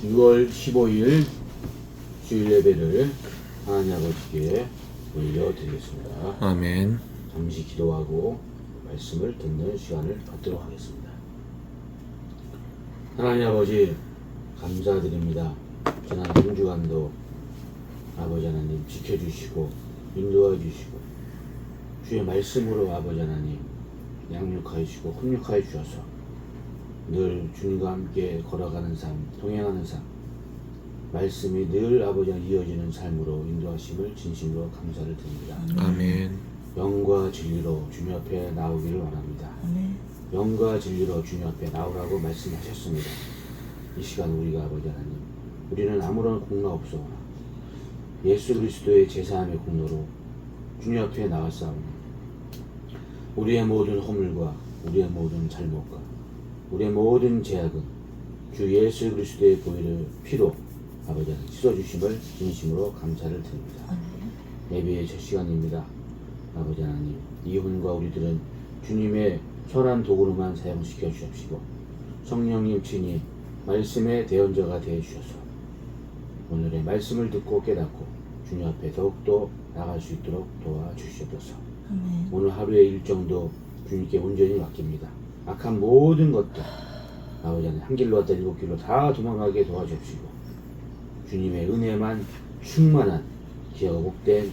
6월 15일 주일 예배를 하나님 아버지께 올려드리겠습니다. 아멘. 잠시 기도하고 말씀을 듣는 시간을 갖도록 하겠습니다. 하나님 아버지 감사드립니다. 지난 한 주간도 아버지 하나님 지켜주시고 인도해 주시고 주의 말씀으로 아버지 하나님 양육하여 주시고 훈육하여 주셔서 늘 주님과 함께 걸어가는 삶, 동행하는 삶, 말씀이 늘 아버지와 이어지는 삶으로 인도하심을 진심으로 감사를 드립니다. 아멘. 영과 진리로 주님 앞에 나오기를 원합니다. 아멘. 영과 진리로 주님 앞에 나오라고 말씀하셨습니다. 이 시간 우리가 아버지 하나님, 우리는 아무런 공로 없사오나 예수 그리스도의 제사함의 공로로 주님 앞에 나왔사오니 우리의 모든 허물과 우리의 모든 잘못과 우리의 모든 죄악은 주 예수 그리스도의 보혈의 피로 아버지 하나님 씻어주심을 진심으로 감사를 드립니다. 예배의 첫 시간입니다. 아버지 하나님, 이혼과 우리들은 주님의 선한 도구로만 사용시켜 주십시고 성령님 친히 말씀의 대언자가 되어 주셔서 오늘의 말씀을 듣고 깨닫고 주님 앞에 더욱더 나갈 수 있도록 도와주시옵소서. 오늘 하루의 일정도 주님께 온전히 맡깁니다. 악한 모든 것들 아버지 하나님 한 길로 왔다 일곱 길로 다 도망가게 도와주시고 주님의 은혜만 충만한 기회가 복된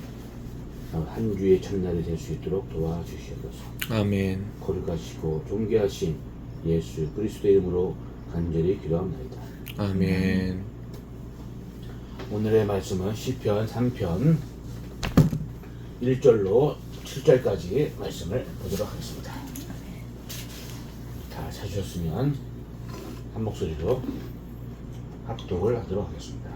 한 주의 첫날이 될 수 있도록 도와주시옵소서. 아멘. 거룩하시고 존귀하신 예수 그리스도의 이름으로 간절히 기도합니다. 아멘. 오늘의 말씀은 시편 3편 1절로 7절까지 말씀을 보도록 하겠습니다. 다 찾으셨으면 한 목소리로 합독을 하도록 하겠습니다.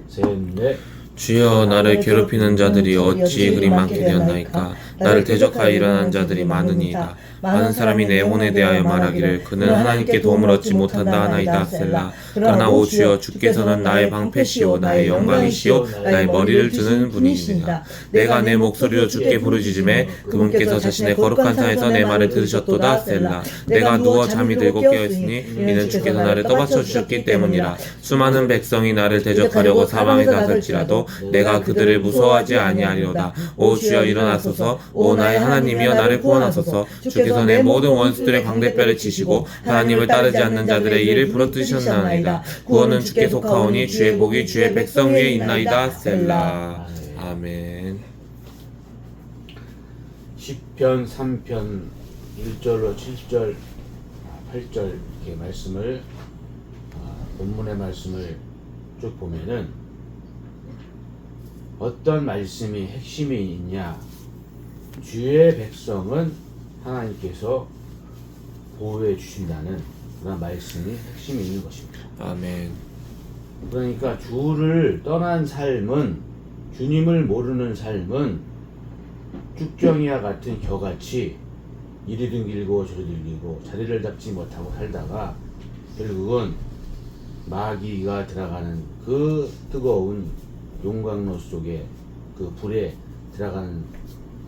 셋, 넷. 주여, 나를 괴롭히는 자들이 어찌 그리 많게 되었나이까. 나를 대적하여 일어나는 자들이 많으니이다. 많은 사람이 내 혼에 대하여 말하기를 그는 하나님께 도움을 얻지 못한다 하나이다. 셀라. 그러나 오 주여, 주께서는 나의 방패시오 나의 영광이시오 나의 머리를 드는 분이시니라. 내가 내 목소리로 주께 부르짖음에 그분께서 자신의 거룩한 산에서 내 말을 들으셨도다. 셀라. 내가 누워 잠이 들고 깨어있으니 이는 주께서 나를 떠받쳐 주셨기 때문이라. 수많은 백성이 나를 대적하려고 사방에 나설지라도 내가 그들을 무서워하지 아니하리로다. 오 주여, 일어나소서. 오 나의 하나님이여, 나를 구원하소서. 주께서 내 모든 원수들의 광대뼈를 치시고 하나님을 따르지 않는 자들의 일을 부러뜨리셨나이다. 구원은 주께 속하오니 주의 복이 주의 백성 위에 있나이다. 셀라. 아멘. 시편 3편 1절로 7절 8절 이렇게 말씀을 본문의 말씀을 쭉 보면은 어떤 말씀이 핵심이 있냐, 주의 백성은 하나님께서 보호해 주신다는 그런 말씀이 핵심이 있는 것입니다. 아멘. 그러니까 주를 떠난 삶은, 주님을 모르는 삶은 쭉정이와 같은 겨같이 이리든 길고 저리든 길고 자리를 잡지 못하고 살다가 결국은 마귀가 들어가는 그 뜨거운 용광로 속에 그 불에 들어가는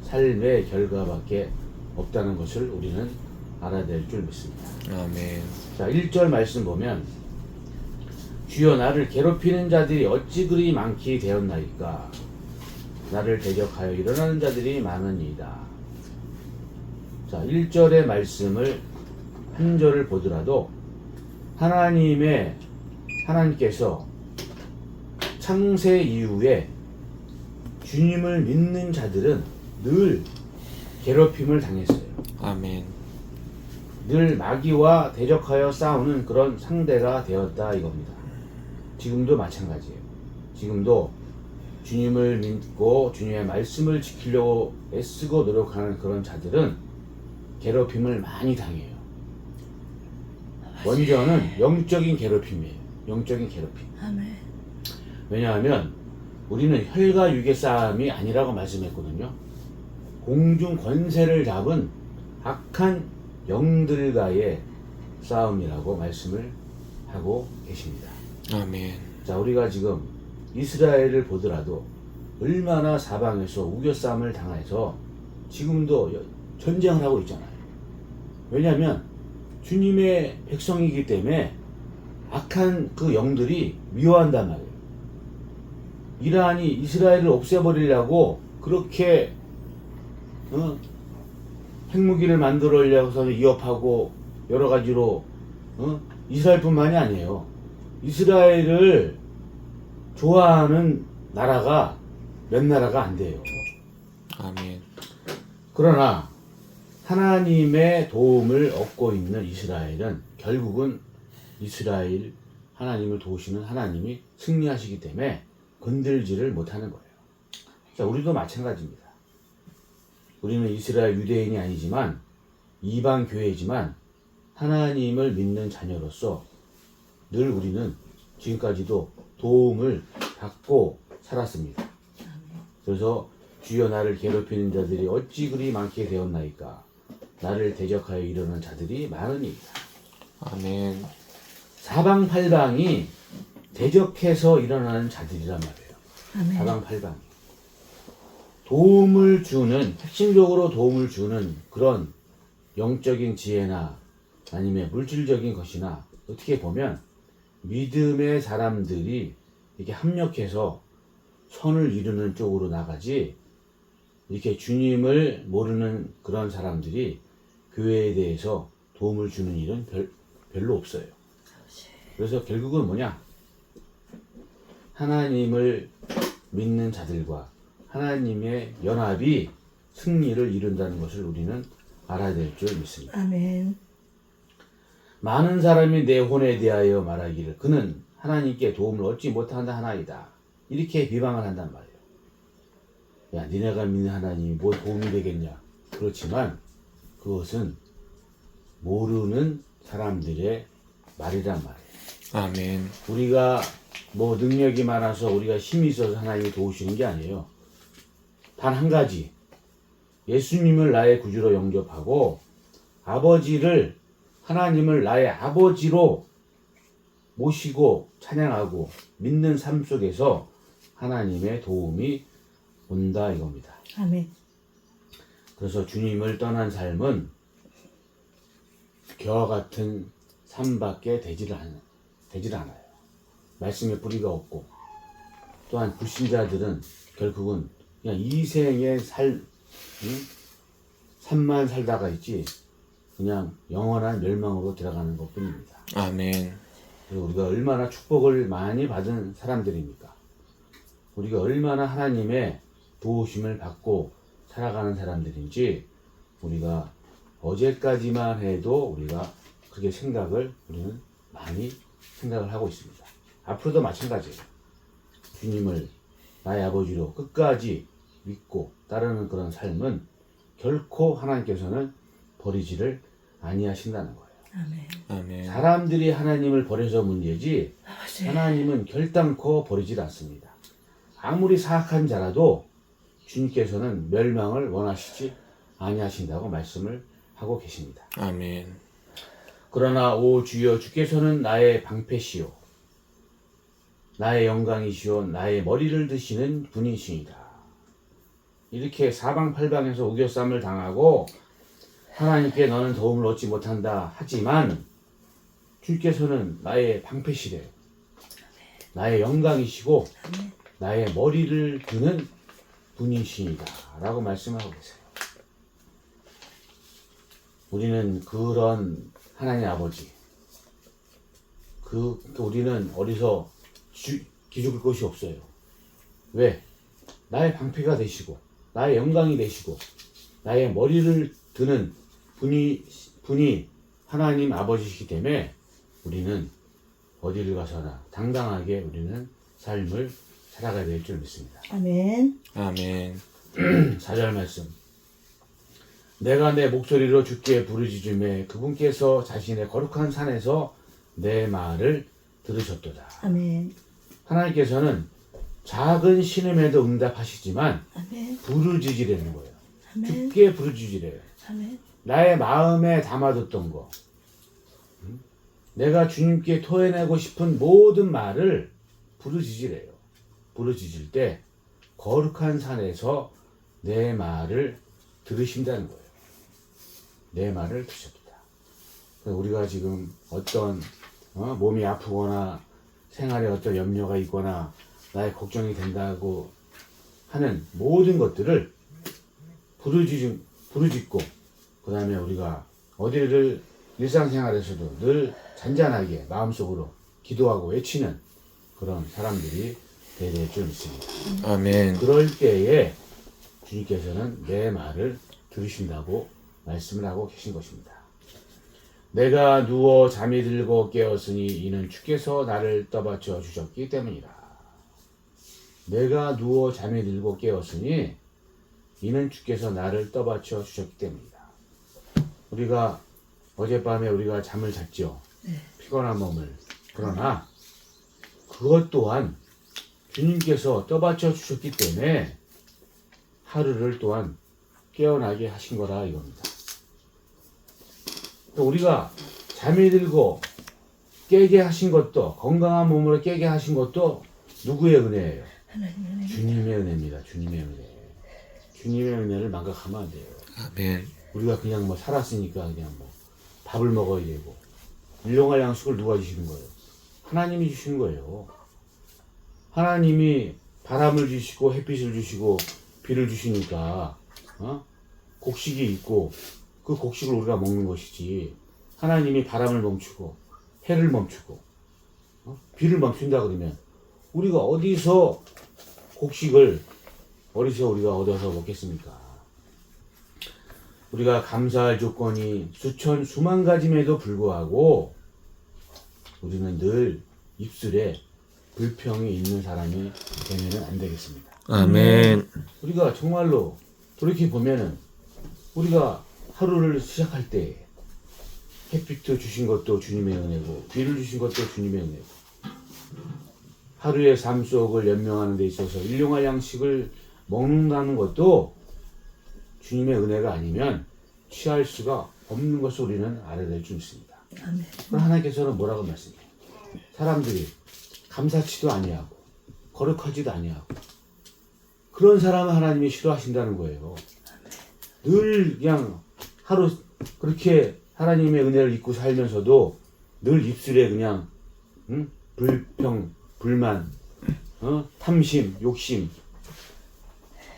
삶의 결과밖에 없다는 것을 우리는 알아야 될 줄 믿습니다. 아멘. 자, 1절 말씀 보면 주여, 나를 괴롭히는 자들이 어찌 그리 많게 되었나이까. 나를 대적하여 일어나는 자들이 많으니이다. 자, 1절의 말씀을 한 절을 보더라도 하나님께서 창세 이후에 주님을 믿는 자들은 늘 괴롭힘을 당했어요. 아멘. 늘 마귀와 대적하여 싸우는 그런 상대가 되었다 이겁니다. 지금도 마찬가지예요. 지금도 주님을 믿고 주님의 말씀을 지키려고 애쓰고 노력하는 그런 자들은 괴롭힘을 많이 당해요. 먼저는 영적인 괴롭힘이에요. 영적인 괴롭힘. 아멘. 왜냐하면 우리는 혈과 육의 싸움이 아니라고 말씀했거든요. 공중 권세를 잡은 악한 영들과의 싸움이라고 말씀을 하고 계십니다. 아멘. 자, 우리가 지금 이스라엘을 보더라도 얼마나 사방에서 우겨싸움을 당해서 지금도 전쟁을 하고 있잖아요. 왜냐하면 주님의 백성이기 때문에 악한 그 영들이 미워한단 말이에요. 이란이 이스라엘을 없애버리려고 그렇게 핵무기를 만들어내려고서 위협하고 여러 가지로 이스라엘뿐만이 아니에요. 이스라엘을 좋아하는 나라가 몇 나라가 안 돼요. 아멘. 그러나 하나님의 도움을 얻고 있는 이스라엘은 결국은 이스라엘 하나님을 도우시는 하나님이 승리하시기 때문에 건들지를 못하는 거예요. 자, 우리도 마찬가지입니다. 우리는 이스라엘 유대인이 아니지만 이방 교회이지만 하나님을 믿는 자녀로서 늘 우리는 지금까지도 도움을 받고 살았습니다. 그래서 주여 나를 괴롭히는 자들이 어찌 그리 많게 되었나이까 나를 대적하여 이르는 자들이 많으니이다. 아멘. 사방팔방이 대적해서 일어나는 자들이란 말이에요. 아멘. 사방팔방이 도움을 주는, 핵심적으로 도움을 주는 그런 영적인 지혜나 아니면 물질적인 것이나 어떻게 보면 믿음의 사람들이 이렇게 합력해서 선을 이루는 쪽으로 나가지, 이렇게 주님을 모르는 그런 사람들이 교회에 대해서 도움을 주는 일은 별로 없어요. 그래서 결국은 뭐냐? 하나님을 믿는 자들과 하나님의 연합이 승리를 이룬다는 것을 우리는 알아야 될 줄 믿습니다. 아멘. 많은 사람이 내 혼에 대하여 말하기를 그는 하나님께 도움을 얻지 못한다 하나이다. 이렇게 비방을 한단 말이에요. 야, 니네가 믿는 하나님이 뭐 도움이 되겠냐? 그렇지만 그것은 모르는 사람들의 말이란 말이에요. 아멘. 우리가 뭐 능력이 많아서 우리가 힘이 있어서 하나님이 도우시는 게 아니에요. 단 한 가지, 예수님을 나의 구주로 영접하고 아버지를, 하나님을 나의 아버지로 모시고 찬양하고 믿는 삶 속에서 하나님의 도움이 온다 이겁니다. 아멘. 그래서 주님을 떠난 삶은 겨와 같은 삶밖에 되질 않아요. 말씀에 뿌리가 없고, 또한 불신자들은 결국은 그냥 이생의 삶만 살다가 있지 그냥 영원한 멸망으로 들어가는 것 뿐입니다. 아멘. 그래서 우리가 얼마나 축복을 많이 받은 사람들입니까? 우리가 얼마나 하나님의 도우심을 받고 살아가는 사람들인지 우리가 어제까지만 해도 우리가 그렇게 우리는 많이 생각을 하고 있습니다. 앞으로도 마찬가지예요. 주님을 나의 아버지로 끝까지 믿고 따르는 그런 삶은 결코 하나님께서는 버리지를 아니하신다는 거예요. 아멘. 아멘. 사람들이 하나님을 버려서 문제지 아버지. 하나님은 결단코 버리질 않습니다. 아무리 사악한 자라도 주님께서는 멸망을 원하시지 아니하신다고 말씀을 하고 계십니다. 아멘. 그러나 오 주여 주께서는 나의 방패시요 나의 영광이시오 나의 머리를 드시는 분이시니라. 이렇게 사방팔방에서 우겨쌈을 당하고 하나님께 너는 도움을 얻지 못한다 하지만 주께서는 나의 방패시래요. 나의 영광이시고 나의 머리를 드는 분이시니라 라고 말씀하고 계세요. 우리는 그런 하나님 아버지, 우리는 어디서 기죽을 것이 없어요. 왜? 나의 방패가 되시고 나의 영광이 되시고 나의 머리를 드는 분이 하나님 아버지시기 때문에 우리는 어디를 가서나 당당하게 우리는 삶을 살아가야 될 줄 믿습니다. 아멘. 아멘. 4절 말씀. 내가 내 목소리로 주께 부르짖음에 그분께서 자신의 거룩한 산에서 내 말을 들으셨도다. 아멘. 하나님께서는 작은 신음에도 응답하시지만 아멘. 부르짖으라는 거예요. 아멘. 주께 부르짖으래요. 아멘. 나의 마음에 담아뒀던 거, 내가 주님께 토해내고 싶은 모든 말을 부르짖으래요. 부르짖을 때 거룩한 산에서 내 말을 들으신다는 거예요. 내 말을 들으셨다. 우리가 지금 어떤 몸이 아프거나 생활에 어떤 염려가 있거나 나의 걱정이 된다고 하는 모든 것들을 부르짖고 그 다음에 우리가 어디를 일상생활에서도 늘 잔잔하게 마음속으로 기도하고 외치는 그런 사람들이 되어야 줄 믿습니다. 아멘. 그럴 때에 주님께서는 내 말을 들으신다고 말씀을 하고 계신 것입니다. 내가 누워 잠이 들고 깨었으니 이는 주께서 나를 떠받쳐 주셨기 때문이라. 내가 누워 잠이 들고 깨었으니 이는 주께서 나를 떠받쳐 주셨기 때문이다. 우리가 어젯밤에 우리가 잠을 잤죠. 피곤한 몸을. 그러나 그것 또한 주님께서 떠받쳐 주셨기 때문에 하루를 또한 깨어나게 하신 거라 이겁니다. 또 우리가 잠이 들고 깨게 하신 것도 건강한 몸으로 깨게 하신 것도 누구의 은혜예요? 주님의 은혜입니다. 주님의 은혜. 주님의 은혜를 망각하면 안 돼요. 아멘. 우리가 그냥 뭐 살았으니까 그냥 뭐 밥을 먹어야 되고 일용할 양식을 누가 주시는 거예요? 하나님이 주시는 거예요. 하나님이 바람을 주시고 햇빛을 주시고 비를 주시니까 곡식이 있고 그 곡식을 우리가 먹는 것이지. 하나님이 바람을 멈추고 해를 멈추고 비를 멈춘다 그러면 우리가 어디서 곡식을 어디서 우리가 얻어서 먹겠습니까? 우리가 감사할 조건이 수천 수만 가지임에도 불구하고 우리는 늘 입술에 불평이 있는 사람이 되면 안 되겠습니다. 아멘. 우리가 정말로 돌이켜 보면은 우리가 하루를 시작할 때 햇빛도 주신 것도 주님의 은혜고 비를 주신 것도 주님의 은혜고 하루의 삶 속을 연명하는 데 있어서 일용할 양식을 먹는다는 것도 주님의 은혜가 아니면 취할 수가 없는 것을 우리는 알아야 될 줄 있습니다. 아멘. 그럼 하나님께서는 뭐라고 말씀해요? 사람들이 감사치도 아니하고 거룩하지도 아니하고 그런 사람을 하나님이 싫어하신다는 거예요. 늘 그냥 하루 그렇게 하나님의 은혜를 잊고 살면서도 늘 입술에 그냥 불평, 불만, 탐심, 욕심.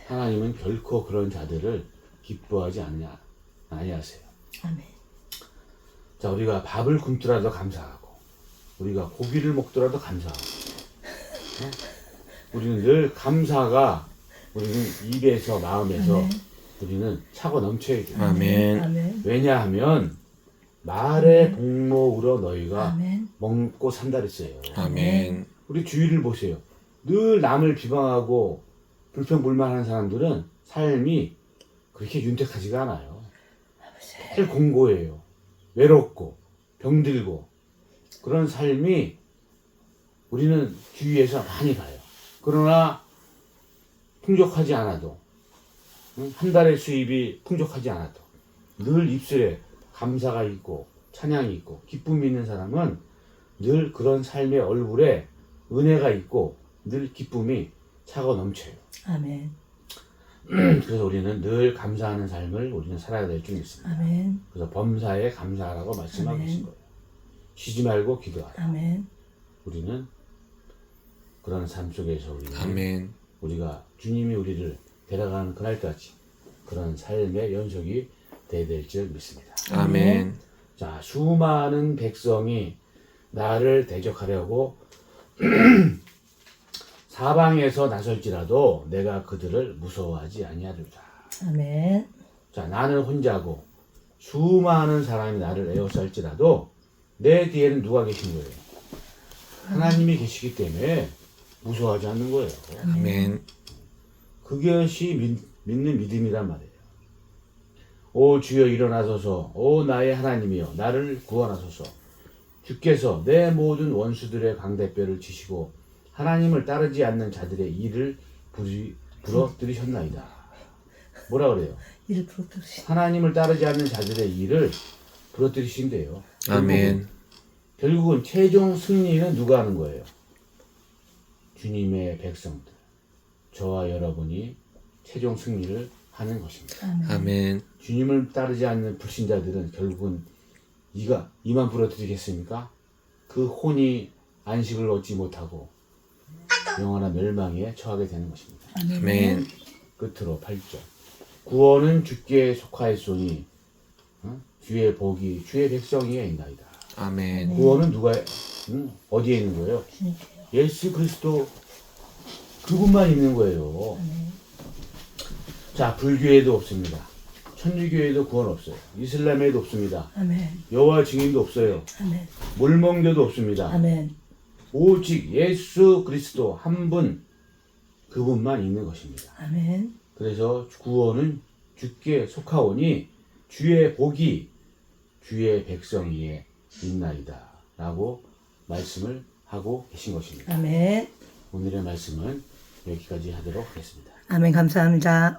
하나님은 결코 그런 자들을 기뻐하지 아니하세요. 아멘. 자, 우리가 밥을 굶더라도 감사하고 우리가 고기를 먹더라도 감사하고 우리는 늘 감사가 우리는 입에서 마음에서 아멘. 우리는 차고 넘쳐야 돼요. 아멘. 아멘. 왜냐하면 말의 복목으로 너희가 아멘. 먹고 산다 그랬어요. 아멘. 우리 주위를 보세요. 늘 남을 비방하고 불평불만하는 사람들은 삶이 그렇게 윤택하지가 않아요. 늘 공고해요. 외롭고 병들고 그런 삶이 우리는 주위에서 많이 봐요. 그러나 풍족하지 않아도 한 달의 수입이 풍족하지 않아도 늘 입술에 감사가 있고 찬양이 있고 기쁨이 있는 사람은 늘 그런 삶의 얼굴에 은혜가 있고 늘 기쁨이 차고 넘쳐요. 아멘. 그래서 우리는 늘 감사하는 삶을 우리는 살아야 될 줄 믿습니다. 아멘. 그래서 범사에 감사하라고 말씀하고 아멘. 계신 거예요. 쉬지 말고 기도하라. 아멘. 우리는 그런 삶 속에서 아멘. 우리가 주님이 우리를 데려가는 그날까지 그런 삶의 연속이 되어야 될 줄 믿습니다. 아멘. 자, 수많은 백성이 나를 대적하려고 사방에서 나설지라도 내가 그들을 무서워하지 아니하리로다. 아멘. 자, 나는 혼자고 수많은 사람이 나를 에워쌀지라도 내 뒤에는 누가 계신 거예요? 하나님이 계시기 때문에 무서워하지 않는 거예요. 아멘. 그것이 믿는 믿음이란 말이에요. 오 주여 일어나소서, 오 나의 하나님이여 나를 구원하소서. 주께서 내 모든 원수들의 광대뼈를 치시고 하나님을 따르지 않는 자들의 일을 부러뜨리셨나이다. 뭐라 그래요? 이를 부르듯이. 하나님을 따르지 않는 자들의 일을 부러뜨리신대요. 아멘. 결국은 최종 승리는 누가 하는 거예요? 주님의 백성들, 저와 여러분이 최종 승리를 하는 것입니다. 아멘. 아멘. 주님을 따르지 않는 불신자들은 결국은 이만 부러뜨리겠습니까? 그 혼이 안식을 얻지 못하고 영원한 멸망에 처하게 되는 것입니다. 아멘. 끝으로 8절. 구원은 주께 속하였으니 주의 복이 주의 백성이에 있나이다. 아멘. 구원은 누가 어디에 있는 거예요? 예수 그리스도 그분만 있는 거예요. 자, 불교에도 없습니다. 천주교에도 구원 없어요. 이슬람에도 없습니다. 아멘. 여호와 증인도 없어요. 아멘. 물멍교도 없습니다. 아멘. 오직 예수 그리스도 한 분, 그분만 있는 것입니다. 아멘. 그래서 구원은 주께 속하오니 주의 복이 주의 백성 위에 있나이다 라고 말씀을 하고 계신 것입니다. 아멘. 오늘의 말씀은 여기까지 하도록 하겠습니다. 아멘. 감사합니다.